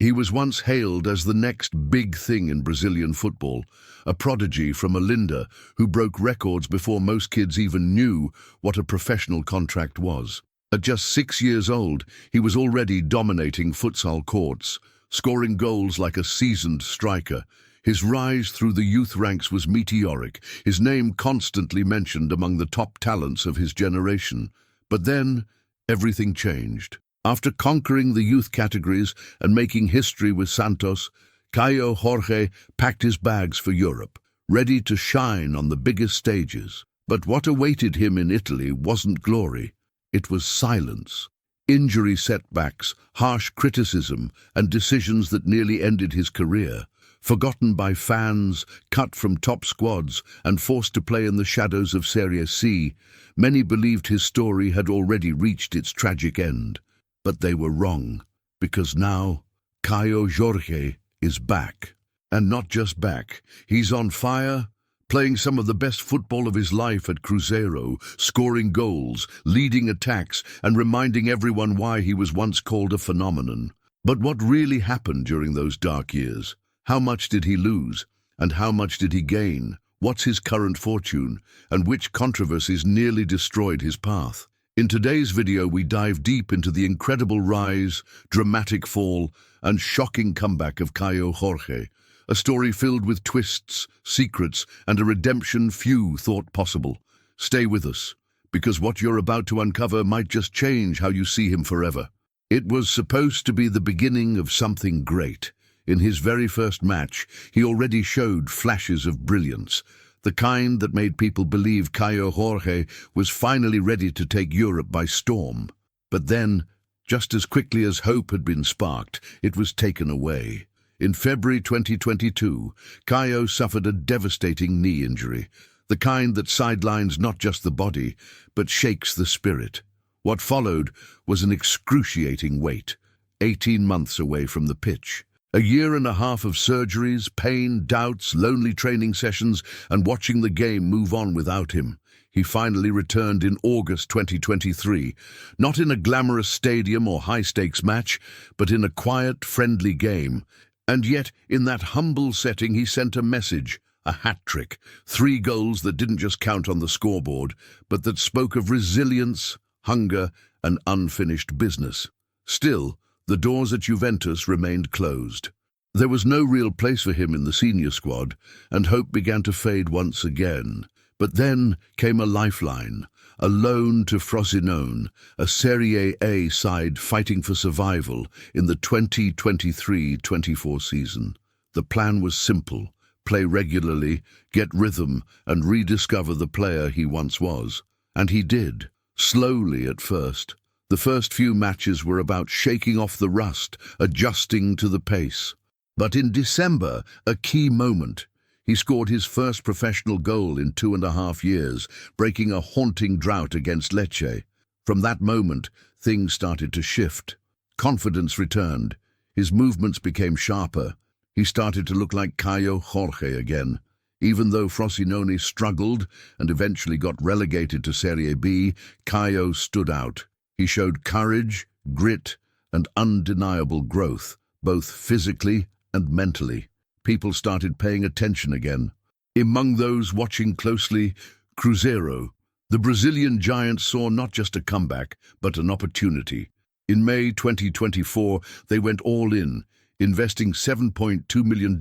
He was once hailed as the next big thing in Brazilian football, a prodigy from Olinda who broke records before most kids even knew what a professional contract was. At just 6 years old, he was already dominating futsal courts, scoring goals like a seasoned striker. His rise through the youth ranks was meteoric, his name constantly mentioned among the top talents of his generation. But then, everything changed. After conquering the youth categories and making history with Santos, Caio Jorge packed his bags for Europe, ready to shine on the biggest stages. But what awaited him in Italy wasn't glory. It was silence. Injury setbacks, harsh criticism, and decisions that nearly ended his career. Forgotten by fans, cut from top squads, and forced to play in the shadows of Serie C, many believed his story had already reached its tragic end. But they were wrong, because now Caio Jorge is back. And not just back, he's on fire, playing some of the best football of his life at Cruzeiro, scoring goals, leading attacks, and reminding everyone why he was once called a phenomenon. But what really happened during those dark years? How much did he lose? And how much did he gain? What's his current fortune? And which controversies nearly destroyed his path? In today's video, we dive deep into the incredible rise, dramatic fall, and shocking comeback of Caio Jorge, a story filled with twists, secrets, and a redemption few thought possible. Stay with us, because what you're about to uncover might just change how you see him forever. It was supposed to be the beginning of something great. In his very first match, he already showed flashes of brilliance, the kind that made people believe Caio Jorge was finally ready to take Europe by storm. But then, just as quickly as hope had been sparked, it was taken away. In February 2022, Caio suffered a devastating knee injury, the kind that sidelines not just the body, but shakes the spirit. What followed was an excruciating wait, 18 months away from the pitch. A year and a half of surgeries, pain, doubts, lonely training sessions, and watching the game move on without him. He finally returned in August 2023, not in a glamorous stadium or high-stakes match, but in a quiet, friendly game. And yet, in that humble setting, he sent a message, a hat-trick, 3 goals that didn't just count on the scoreboard, but that spoke of resilience, hunger, and unfinished business. Still, the doors at Juventus remained closed. There was no real place for him in the senior squad, and hope began to fade once again. But then came a lifeline, a loan to Frosinone, a Serie A side fighting for survival in the 2023-24 season. The plan was simple: play regularly, get rhythm, and rediscover the player he once was. And he did, slowly at first. The first few matches were about shaking off the rust, adjusting to the pace. But in December, a key moment. He scored his first professional goal in 2.5 years, breaking a haunting drought against Lecce. From that moment, things started to shift. Confidence returned. His movements became sharper. He started to look like Caio Jorge again. Even though Frosinone struggled and eventually got relegated to Serie B, Caio stood out. He showed courage, grit, and undeniable growth, both physically and mentally. People started paying attention again. Among those watching closely, Cruzeiro. The Brazilian giants saw not just a comeback, but an opportunity. In May 2024, they went all in, investing $7.2 million,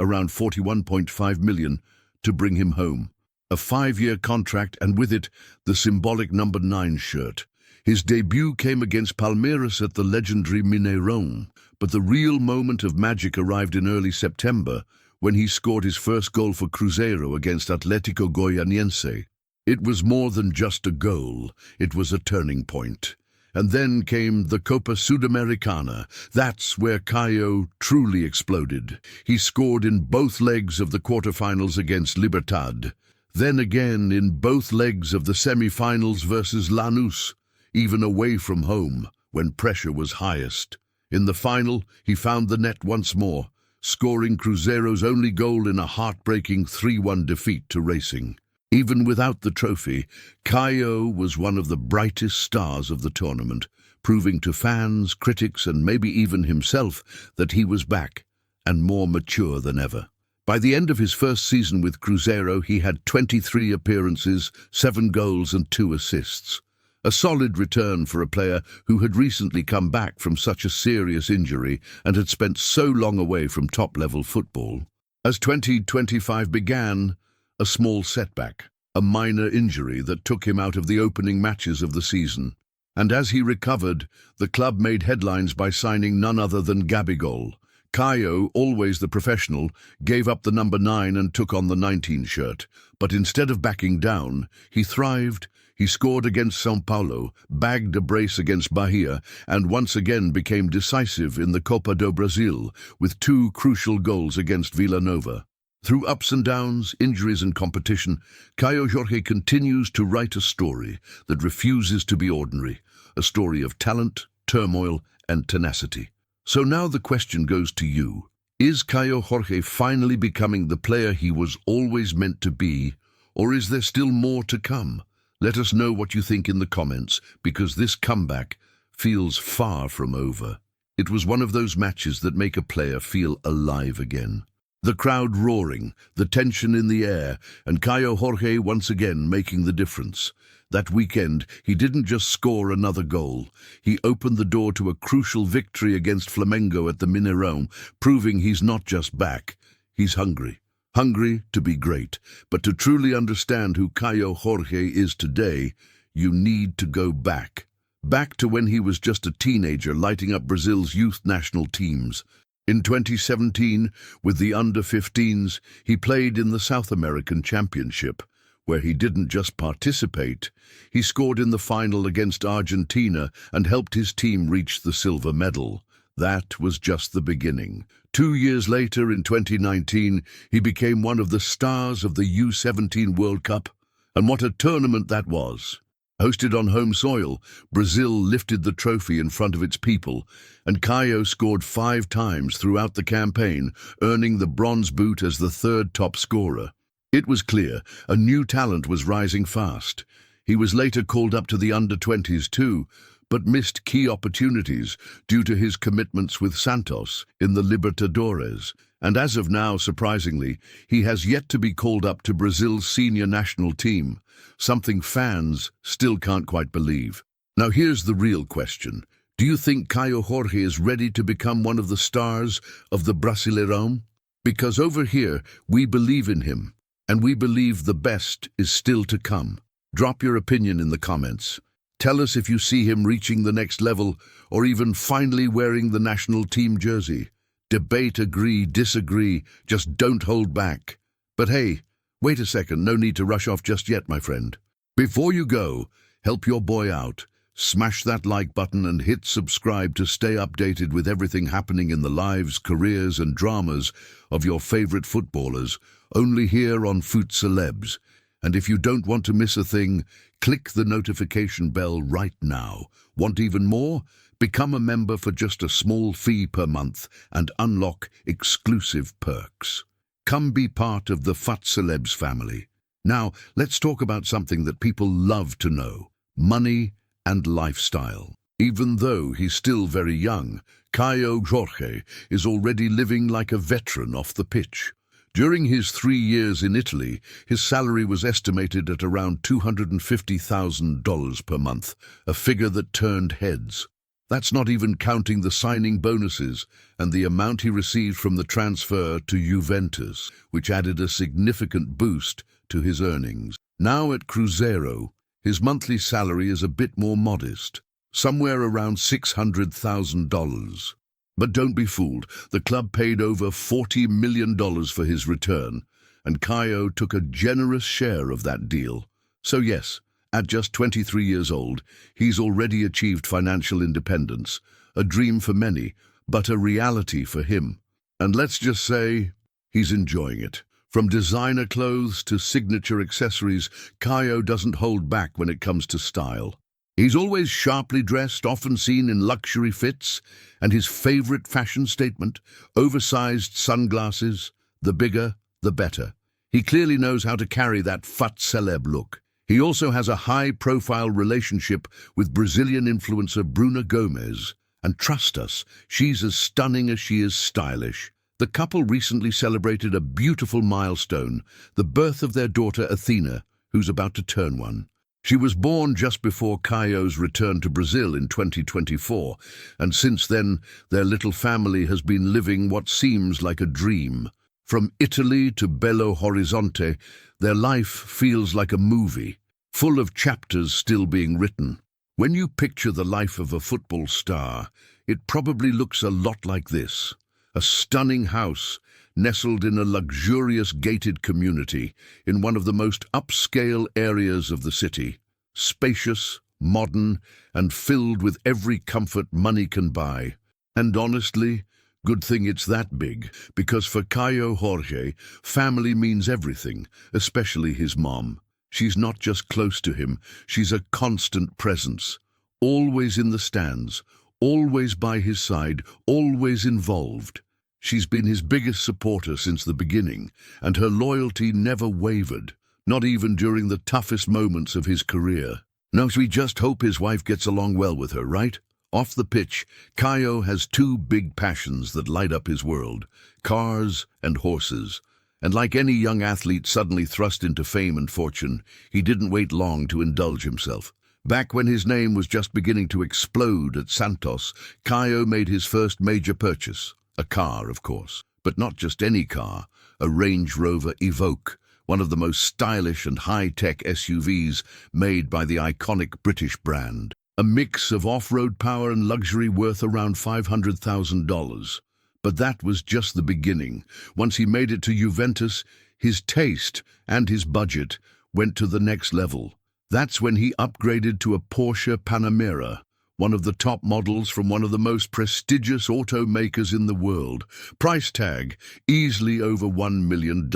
around $41.5 million, to bring him home. A 5-year contract, and with it, the symbolic number 9 shirt. His debut came against Palmeiras at the legendary Mineirão, but the real moment of magic arrived in early September, when he scored his first goal for Cruzeiro against Atlético Goianiense. It was more than just a goal, it was a turning point. And then came the Copa Sudamericana. That's where Caio truly exploded. He scored in both legs of the quarterfinals against Libertad, then again in both legs of the semi-finals versus Lanús, even away from home, when pressure was highest. In the final, he found the net once more, scoring Cruzeiro's only goal in a heartbreaking 3-1 defeat to Racing. Even without the trophy, Caio was one of the brightest stars of the tournament, proving to fans, critics, and maybe even himself that he was back and more mature than ever. By the end of his first season with Cruzeiro, he had 23 appearances, 7 goals and 2 assists. A solid return for a player who had recently come back from such a serious injury and had spent so long away from top-level football. As 2025 began, a small setback, a minor injury that took him out of the opening matches of the season. And as he recovered, the club made headlines by signing none other than Gabigol. Caio, always the professional, gave up the number 9 and took on the 19 shirt. But instead of backing down, he thrived. He scored against São Paulo, bagged a brace against Bahia, and once again became decisive in the Copa do Brasil, with 2 crucial goals against Vila Nova. Through ups and downs, injuries and competition, Caio Jorge continues to write a story that refuses to be ordinary, a story of talent, turmoil, and tenacity. So now the question goes to you. Is Caio Jorge finally becoming the player he was always meant to be, or is there still more to come? Let us know what you think in the comments, because this comeback feels far from over. It was one of those matches that make a player feel alive again. The crowd roaring, the tension in the air, and Caio Jorge once again making the difference. That weekend, he didn't just score another goal. He opened the door to a crucial victory against Flamengo at the Mineirão, proving he's not just back, he's hungry. Hungry to be great. But to truly understand who Caio Jorge is today, you need to go back. Back to when he was just a teenager lighting up Brazil's youth national teams. In 2017, with the under-15s, he played in the South American Championship, where he didn't just participate, he scored in the final against Argentina and helped his team reach the silver medal. That was just the beginning. 2 years later, in 2019, he became one of the stars of the U17 World Cup. And what a tournament that was! Hosted on home soil, Brazil lifted the trophy in front of its people, and Caio scored 5 times throughout the campaign, earning the bronze boot as the 3rd top scorer. It was clear a new talent was rising fast. He was later called up to the under-20s too, but missed key opportunities due to his commitments with Santos in the Libertadores. And as of now, surprisingly, he has yet to be called up to Brazil's senior national team, something fans still can't quite believe. Now here's the real question. Do you think Caio Jorge is ready to become one of the stars of the Brasileirão? Because over here, we believe in him. And we believe the best is still to come. Drop your opinion in the comments. Tell us if you see him reaching the next level or even finally wearing the national team jersey. Debate, agree, disagree, just don't hold back. But hey, wait a second, no need to rush off just yet, my friend. Before you go, help your boy out. Smash that like button and hit subscribe to stay updated with everything happening in the lives, careers and dramas of your favorite footballers, only here on Fut Celebs. And if you don't want to miss a thing, click the notification bell right now. Want even more? Become a member for just a small fee per month and unlock exclusive perks. Come be part of the Fut Celebs family. Now, let's talk about something that people love to know: money and lifestyle. Even though he's still very young, Caio Jorge is already living like a veteran off the pitch. During his 3 years in Italy, his salary was estimated at around $250,000 per month, a figure that turned heads. That's not even counting the signing bonuses and the amount he received from the transfer to Juventus, which added a significant boost to his earnings. Now at Cruzeiro, his monthly salary is a bit more modest, somewhere around $600,000. But don't be fooled, the club paid over $40 million for his return, and Caio took a generous share of that deal. So yes, at just 23 years old, he's already achieved financial independence, a dream for many, but a reality for him. And let's just say, he's enjoying it. From designer clothes to signature accessories, Caio doesn't hold back when it comes to style. He's always sharply dressed, often seen in luxury fits, and his favorite fashion statement, oversized sunglasses, the bigger, the better. He clearly knows how to carry that Fut Celeb look. He also has a high-profile relationship with Brazilian influencer Bruna Gomes. And trust us, she's as stunning as she is stylish. The couple recently celebrated a beautiful milestone, the birth of their daughter Athena, who's about to turn one. She was born just before Caio's return to Brazil in 2024, and since then, their little family has been living what seems like a dream. From Italy to Belo Horizonte, their life feels like a movie, full of chapters still being written. When you picture the life of a football star, it probably looks a lot like this. A stunning house, nestled in a luxurious gated community in one of the most upscale areas of the city. Spacious, modern, and filled with every comfort money can buy. And honestly, good thing it's that big, because for Caio Jorge, family means everything, especially his mom. She's not just close to him, she's a constant presence. Always in the stands, always by his side, always involved. She's been his biggest supporter since the beginning, and her loyalty never wavered, not even during the toughest moments of his career. Now we just hope his wife gets along well with her, right? Off the pitch, Caio has two big passions that light up his world: cars and horses. And like any young athlete suddenly thrust into fame and fortune, he didn't wait long to indulge himself. Back when his name was just beginning to explode at Santos, Caio made his first major purchase. A car, of course, but not just any car, a Range Rover Evoque, one of the most stylish and high-tech SUVs made by the iconic British brand. A mix of off-road power and luxury worth around $500,000. But that was just the beginning. Once he made it to Juventus, his taste and his budget went to the next level. That's when he upgraded to a Porsche Panamera, one of the top models from one of the most prestigious automakers in the world. Price tag, easily over $1 million,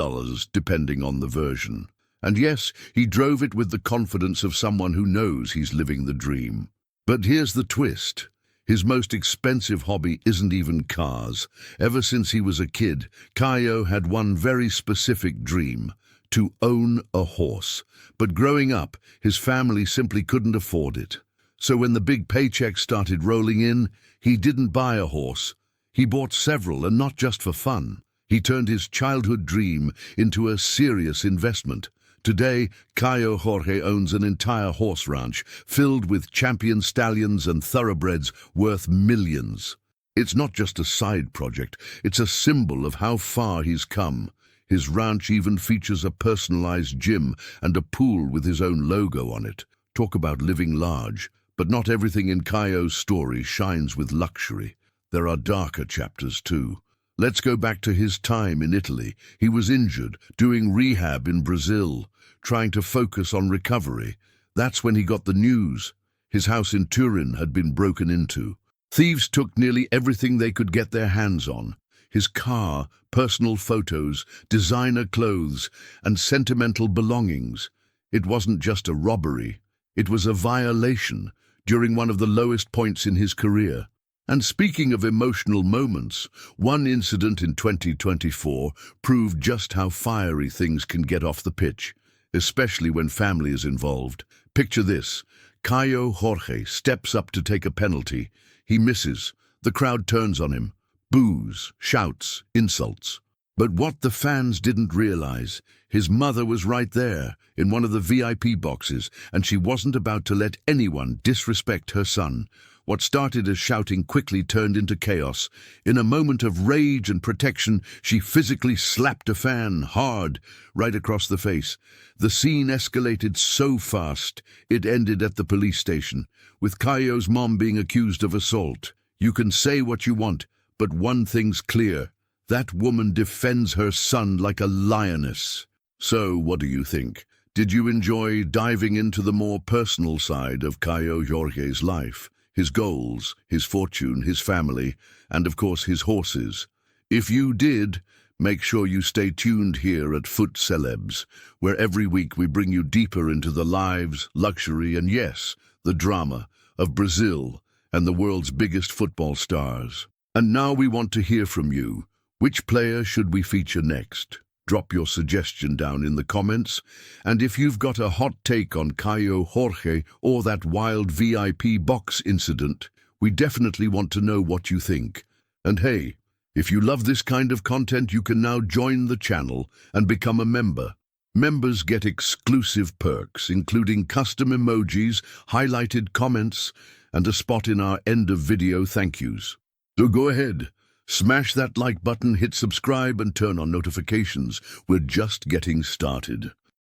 depending on the version. And yes, he drove it with the confidence of someone who knows he's living the dream. But here's the twist. His most expensive hobby isn't even cars. Ever since he was a kid, Caio had one very specific dream: to own a horse. But growing up, his family simply couldn't afford it. So when the big paychecks started rolling in, he didn't buy a horse. He bought several, and not just for fun. He turned his childhood dream into a serious investment. Today, Caio Jorge owns an entire horse ranch filled with champion stallions and thoroughbreds worth millions. It's not just a side project, it's a symbol of how far he's come. His ranch even features a personalized gym and a pool with his own logo on it. Talk about living large. But not everything in Caio's story shines with luxury. There are darker chapters too. Let's go back to his time in Italy. He was injured, doing rehab in Brazil, trying to focus on recovery. That's when he got the news. His house in Turin had been broken into. Thieves took nearly everything they could get their hands on. His car, personal photos, designer clothes, and sentimental belongings. It wasn't just a robbery. It was a violation during one of the lowest points in his career. And speaking of emotional moments, one incident in 2024 proved just how fiery things can get off the pitch, especially when family is involved. Picture this: Caio Jorge steps up to take a penalty. He misses. The crowd turns on him. Boos, shouts, insults. But what the fans didn't realize, his mother was right there, in one of the VIP boxes, and she wasn't about to let anyone disrespect her son. What started as shouting quickly turned into chaos. In a moment of rage and protection, she physically slapped a fan hard, right across the face. The scene escalated so fast, it ended at the police station, with Caio's mom being accused of assault. You can say what you want, but one thing's clear: that woman defends her son like a lioness. So, what do you think? Did you enjoy diving into the more personal side of Caio Jorge's life? His goals, his fortune, his family, and of course his horses? If you did, make sure you stay tuned here at Fut Celebs, where every week we bring you deeper into the lives, luxury, and yes, the drama of Brazil and the world's biggest football stars. And now we want to hear from you. Which player should we feature next? Drop your suggestion down in the comments, and if you've got a hot take on Caio Jorge or that wild VIP box incident, we definitely want to know what you think. And hey, if you love this kind of content, you can now join the channel and become a member. Members get exclusive perks, including custom emojis, highlighted comments, and a spot in our end of video thank yous. So go ahead, smash that like button, hit subscribe, and turn on notifications. We're just getting started.